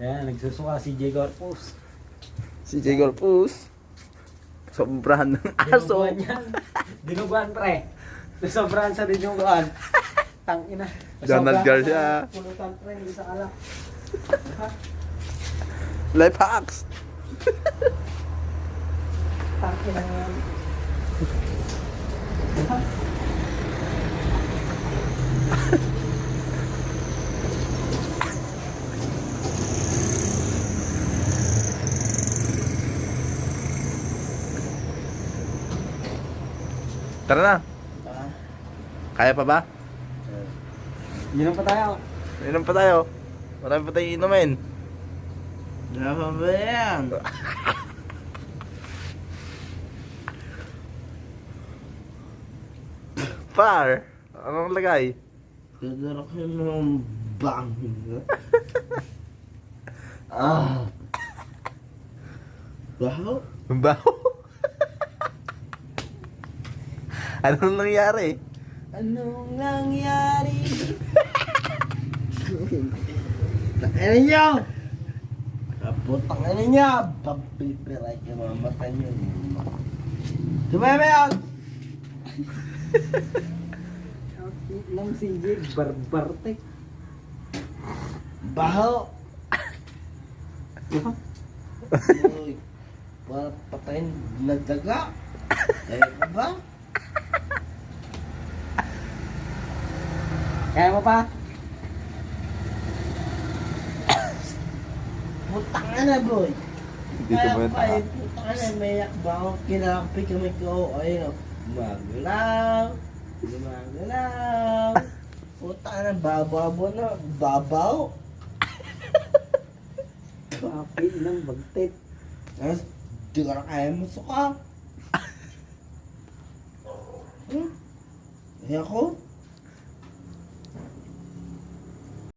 Ayan, nagsusuka si J. Corpus. Si J. Corpus. Sobrahan ng aso. Dinuguan yan. Dinuguan, pre. Sobrahan sa dinuguan. Tangina. Donald Sobrahan Garcia. sa pulutan, pre. Hindi sa alak. Life hacks. Tangina yan. Tara na. Kaya pa ba? Yun pa tayo. Inom pa tayo. Marami pa tayong inumin. Dapat ba yan? Par. Anong lagay? Dadarakin mo ang bang. Ah. Baho? Ang baho. Anong nangyari? Anong nangyari? Tangina niyo! Kaputang ina niya! Papipiray ka mamatay niyo. Sumaya yan! Lang si J. Barbarte. Baho! Uy, para patayin na daga. Kaya ka ba? Kaya mo pa? Putang na boy! Dito Kaya ba yung pa taka? eh, putang na may yakbang. Kinakapi kami ko. Ayun o. Magulaw. Gumagalaw. Putang na, bababo na. Babaw. Papi ng bagtit. Tapos, di ka na kaya mo suka. Hmm? Eh ako?